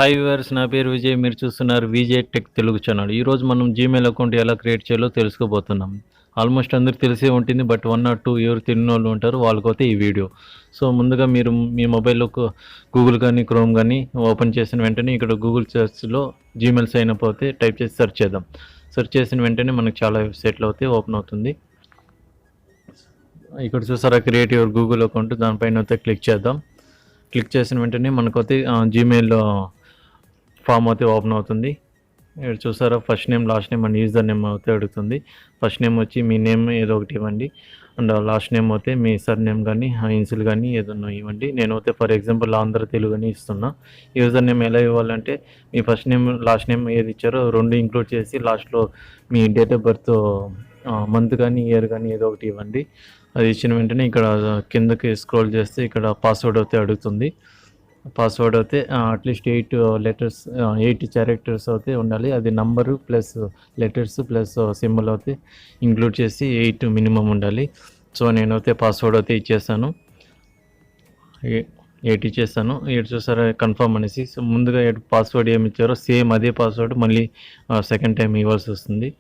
Hi viewers, నా పేరు విజయ్. మీరు చూస్తున్నారు విజయ్ టెక్ తెలుగు ఛానల్. ఈరోజు మనం జీమెయిల్ అకౌంట్ ఎలా క్రియేట్ చేయాలో తెలుసుకోబోతున్నాం. ఆల్మోస్ట్ అందరికి తెలిసే ఉంటుంది, బట్ 1 or 2 ఎవరు తెలియని వాళ్ళు ఉంటారు, వాళ్ళకైతే ఈ వీడియో. సో ముందుగా మీరు మీ మొబైల్లో గూగుల్ కానీ క్రోమ్ కానీ ఓపెన్ చేసిన వెంటనే ఇక్కడ గూగుల్ సెర్చ్లో జీమెయిల్ సైన్ అప్ అయితే టైప్ చేసి సెర్చ్ చేద్దాం. సెర్చ్ చేసిన వెంటనే మనకు చాలా వెబ్సైట్లు అయితే ఓపెన్ అవుతుంది. ఇక్కడ చూసారా క్రియేట్ యువర్ గూగుల్ అకౌంట్, దానిపైన అయితే క్లిక్ చేద్దాం. క్లిక్ చేసిన వెంటనే మనకైతే జీమెయిల్ ఫామ్ అయితే ఓపెన్ అవుతుంది. ఇక్కడ చూసారా first name last name and user name అయితే అడుగుతుంది. ఫస్ట్ నేమ్ వచ్చి మీ నేమ్ ఏదో ఒకటి ఇవ్వండి, అండ్ లాస్ట్ నేమ్ అయితే మీ సర్ నేమ్ కానీ ఇన్సిల్ కానీ ఏదన్నా ఇవ్వండి. నేను అయితే ఫర్ ఎగ్జాంపుల్ ఆంధ్ర తెలుగు అని ఇస్తున్నా. యూజర్ నేమ్ ఎలా ఇవ్వాలంటే మీ ఫస్ట్ నేమ్ లాస్ట్ నేమ్ ఏది ఇచ్చారో రెండు ఇంక్లూడ్ చేసి లాస్ట్లో మీ డేట్ ఆఫ్ బర్త్ మంత్ కానీ ఇయర్ కానీ ఏదో ఒకటి ఇవ్వండి. అది ఇచ్చిన వెంటనే ఇక్కడ కిందకి స్క్రోల్ చేస్తే ఇక్కడ పాస్వర్డ్ అయితే అడుగుతుంది. పాస్వర్డ్ అయితే అట్లీస్ట్ 8 లెటర్స్ 8 క్యారెక్టర్స్ అయితే ఉండాలి. అది number plus letters plus symbol అయితే ఇంక్లూడ్ చేసి 8 మినిమం ఉండాలి. సో నేనైతే పాస్వర్డ్ అయితే ఇచ్చేసాను, 8 ఇచ్చేస్తాను. ఇక్కడ చూసారా కన్ఫర్మ్ అనేసి. సో ముందుగా పాస్వర్డ్ ఏమి ఇచ్చారో సేమ్ అదే పాస్వర్డ్ మళ్ళీ సెకండ్ టైం ఇవ్వాల్సి వస్తుంది.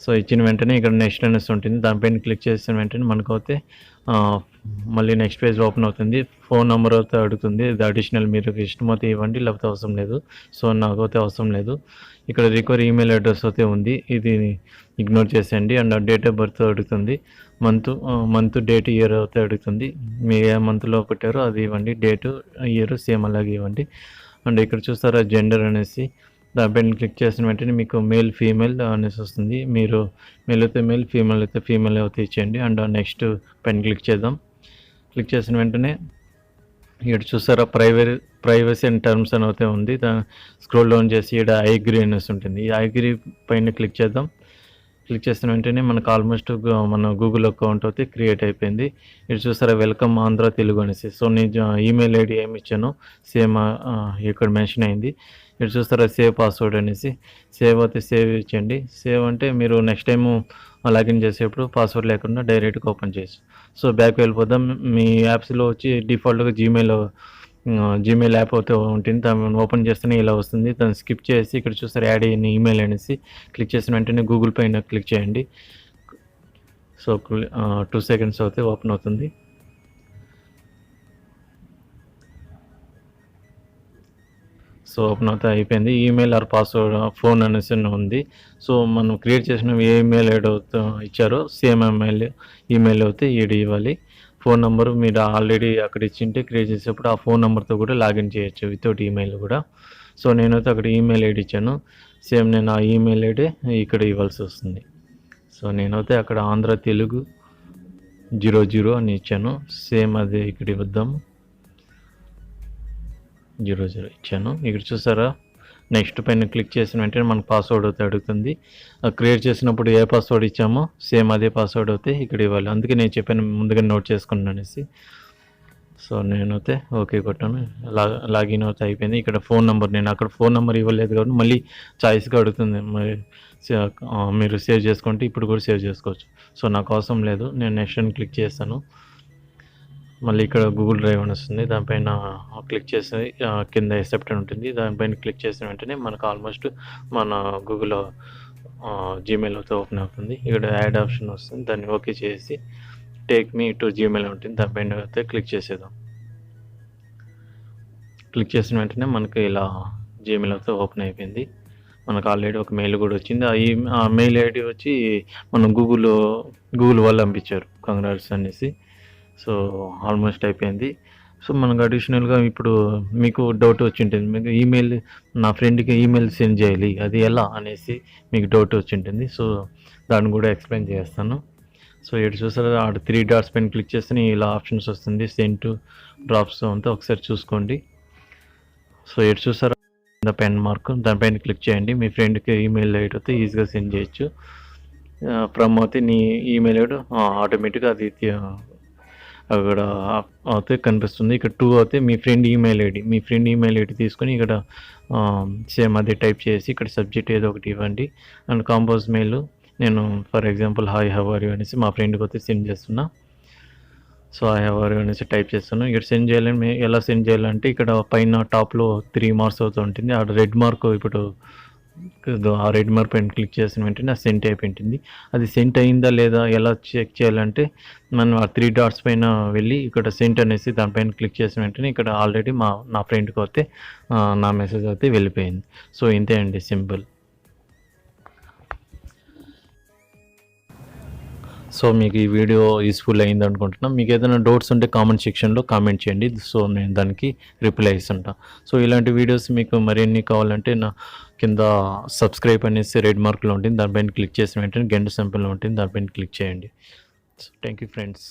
సో ఇచ్చిన వెంటనే ఇక్కడ నెక్స్ట్ అనేసి ఉంటుంది, దానిపైన క్లిక్ చేసిన వెంటనే మనకు అయితే మళ్ళీ నెక్స్ట్ పేజ్ ఓపెన్ అవుతుంది. ఫోన్ నెంబర్ అయితే అడుగుతుంది. ఇది అడిషనల్ మీరు ఇష్టమైతే ఇవ్వండి, లేకపోతే అవసరం లేదు. సో నాకైతే అవసరం లేదు. ఇక్కడ రికవర్ ఈమెయిల్ అడ్రస్ అయితే ఉంది, ఇది ఇగ్నోర్ చేసేయండి. అండ్ డేట్ ఆఫ్ బర్త్ అడుగుతుంది, మంత్ డేట్ ఇయర్ అయితే అడుగుతుంది. మీరు ఏ మంత్లో పెట్టారో అది ఇవ్వండి, డేటు ఇయర్ సేమ్ అలాగే ఇవ్వండి. అండ్ ఇక్కడ చూస్తారా జెండర్ అనేసి, దానిపైన క్లిక్ చేసిన వెంటనే మీకు మేల్ ఫీమేల్ అనేసి వస్తుంది. మీరు మేల్ అయితే మేల్, ఫీమేల్ అయితే ఫీమేల్ అయితే ఇచ్చేయండి. అండ్ నెక్స్ట్ పైన క్లిక్ చేద్దాం. క్లిక్ చేసిన వెంటనే ఇక్కడ చూసారా ప్రైవసీ అండ్ టర్మ్స్ అని అయితే ఉంది. స్క్రోల్ డౌన్ చేసి ఇక్కడ ఐగ్రీ అనేసి ఉంటుంది. ఈ ఐగ్రీ పైన క్లిక్ చేద్దాం. క్లిక్ చేసిన వెంటనే మనకు ఆల్మోస్ట్ మన గూగుల్ అకౌంట్ అయితే క్రియేట్ అయిపోయింది. ఇక్కడ చూసారా వెల్కమ్ ఆంధ్ర తెలుగు అనేసి. సో నేను ఈమెయిల్ ఐడి ఏమి ఇచ్చానో సేమ్ ఇక్కడ మెన్షన్ అయింది. ఇక్కడ చూస్తారా సేవ్ పాస్వర్డ్ అనేసి, సేవ్ అయితే సేవ్ ఇచ్చండి. సేవ్ అంటే మీరు నెక్స్ట్ టైము లాగిన్ చేసేప్పుడు పాస్వర్డ్ లేకుండా డైరెక్ట్గా ఓపెన్ చేయొచ్చు. సో బ్యాక్ వెళ్ళిపోదాం. మీ యాప్స్లో వచ్చి డిఫాల్ట్గా జీమెయిల్ యాప్ అయితే ఉంటుంది, దాన్ని ఓపెన్ చేస్తేనే ఇలా వస్తుంది. దాన్ని స్కిప్ చేసి ఇక్కడ చూస్తారు యాడ్ అయిన ఈమెయిల్ అనేసి క్లిక్ చేసిన వెంటనే గూగుల్ పైన క్లిక్ చేయండి. సో 2 seconds అయితే ఓపెన్ అవుతుంది. సో ఓపెన్ అవుతే అయిపోయింది. ఈమెయిల్ ఆర్ పాస్వర్డ్ ఫోన్ అనేసి ఉంది. సో మనం క్రియేట్ చేసిన ఏ ఈమెయిల్ ఏదైతే ఇచ్చారో సేమ్ ఈమెయిల్ అయితే ఈడు ఇవ్వాలి. ఫోన్ నెంబరు మీరు ఆల్రెడీ అక్కడ ఇచ్చింటే క్రియేట్ చేసేప్పుడు ఆ ఫోన్ నెంబర్తో కూడా లాగిన్ చేయొచ్చు వితౌట్ ఈమెయిల్ కూడా. సో నేనైతే అక్కడ ఈమెయిల్ ఐడి ఇచ్చాను, సేమ్ నేను ఆ ఈమెయిల్ ఐడి ఇక్కడ ఇవ్వాల్సి వస్తుంది. సో నేనైతే అక్కడ ఆంధ్ర తెలుగు 00 అని ఇచ్చాను, సేమ్ అదే ఇక్కడ ఇద్దాము. 00 ఇచ్చాను. ఇక్కడ చూసారా నెక్స్ట్ పైన క్లిక్ చేసిన వెంటనే మనకు పాస్వర్డ్ అయితే అడుగుతుంది. క్రియేట్ చేసినప్పుడు ఏ పాస్వర్డ్ ఇచ్చామో సేమ్ అదే పాస్వర్డ్ అయితే ఇక్కడ ఇవ్వాలి. అందుకే నేను చెప్పాను ముందుగా నోట్ చేసుకున్నాను అనేసి. సో నేనైతే ఓకే కొట్టాను, లాగిన్ అయితే అయిపోయింది. ఇక్కడ ఫోన్ నెంబర్ నేను అక్కడ ఫోన్ నెంబర్ ఇవ్వలేదు కాబట్టి మళ్ళీ చాయిస్గా అడుగుతుంది. మరి మీరు సేవ్ చేసుకుంటే ఇప్పుడు కూడా సేవ్ చేసుకోవచ్చు. సో నాకు అవసరం లేదు, నేను నెక్స్ట్ అని క్లిక్ చేస్తాను. మళ్ళీ ఇక్కడ గూగుల్ డ్రైవ్ అని వస్తుంది, దానిపైన క్లిక్ చేసి కింద యాక్సెప్ట్ అని ఉంటుంది, దానిపైన క్లిక్ చేసిన వెంటనే మనకు ఆల్మోస్ట్ మన గూగుల్ జీమెయిల్ అయితే ఓపెన్ అవుతుంది. ఇక్కడ యాడ్ ఆప్షన్ వస్తుంది, దాన్ని ఓకే చేసి టేక్ మీ టు జీమెయిల్ ఉంటుంది, దానిపైన అయితే క్లిక్ చేసేద్దాం. క్లిక్ చేసిన వెంటనే మనకి ఇలా జీమెయిల్ అయితే ఓపెన్ అయిపోయింది. మనకు ఆల్రెడీ ఒక మెయిల్ కూడా వచ్చింది. ఆ మెయిల్ ఐడి వచ్చి మనం గూగుల్ వాళ్ళు పంపించారు కంగ్రాట్స్ అనేసి. సో ఆల్మోస్ట్ అయిపోయింది. సో మనకు అడిషనల్గా ఇప్పుడు మీకు డౌట్ వచ్చి ఉంటుంది, మీకు ఈమెయిల్ నా ఫ్రెండ్కి ఈమెయిల్ సెండ్ చేయాలి అది ఎలా అనేసి మీకు డౌట్ వచ్చి ఉంటుంది. సో దాన్ని కూడా ఎక్స్ప్లెయిన్ చేస్తాను. సో ఇటు చూసారా ఆడ 3 dots పైన క్లిక్ చేస్తే ఇలా ఆప్షన్స్ వస్తుంది, సెండ్ టు డ్రాప్స్ అంతా ఒకసారి చూసుకోండి. సో ఇటు చూసారా పెన్ మార్క్, దానిపైన క్లిక్ చేయండి. మీ ఫ్రెండ్కి ఈమెయిల్ ఐడి అయితే ఈజీగా సెండ్ చేయొచ్చు. ఫ్రమ్ అయితే నీ ఈమెయిల్ ఐడి ఆటోమేటిక్గా అది అక్కడ అయితే కనిపిస్తుంది. ఇక్కడ 2 అయితే మీ ఫ్రెండ్ ఈమెయిల్ ఐడి తీసుకొని ఇక్కడ సేమ్ అదే టైప్ చేసి ఇక్కడ సబ్జెక్ట్ ఏదో ఒకటి ఇవ్వండి. అండ్ కాంపోజ్ మెయిల్ నేను for example hi how are you అనేసి మా ఫ్రెండ్కి అయితే సెండ్ చేస్తున్నా. సో ఐ హ్యావ్ అనేసి టైప్ చేస్తాను. ఇక్కడ సెండ్ చేయాలని ఎలా సెండ్ చేయాలంటే ఇక్కడ పైన టాప్లో 3 మార్క్స్ అవుతూ ఉంటుంది. ఆ రెడ్ మార్క్ ఇప్పుడు ఆ రెడ్ మార్క్ పైన క్లిక్ చేసిన వెంటనే ఆ సెంట్ అయిపోయి ఉంటుంది. అది సెంట్ అయిందా లేదా ఎలా చెక్ చేయాలంటే మనం ఆ 3 డాట్స్ పైన వెళ్ళి ఇక్కడ సెంట్ అనేసి దానిపైన క్లిక్ చేసిన వెంటనే ఇక్కడ ఆల్రెడీ నా ఫ్రెండ్కి అయితే నా మెసేజ్ అయితే వెళ్ళిపోయింది. సో ఇంతే అండి, సింపుల్. సో మీకు ఈ వీడియో యూస్ఫుల్ అయింది అనుకుంటున్నాను. మీకు ఏదైనా డౌట్స్ ఉంటే కామెంట్ సెక్షన్లో కామెంట్ చేయండి. సో నేను దానికి రిప్లై ఇస్తుంటాను. సో ఇలాంటి వీడియోస్ మీకు మరిన్ని కావాలంటే నా కింద సబ్స్క్రైబ్ అనేసి రెడ్ మార్క్లో ఉంటుంది, దానిపైన క్లిక్ చేసిన వెంటనే గంట సింబల్ ఉంటుంది, దానిపైన క్లిక్ చేయండి. So thank you friends.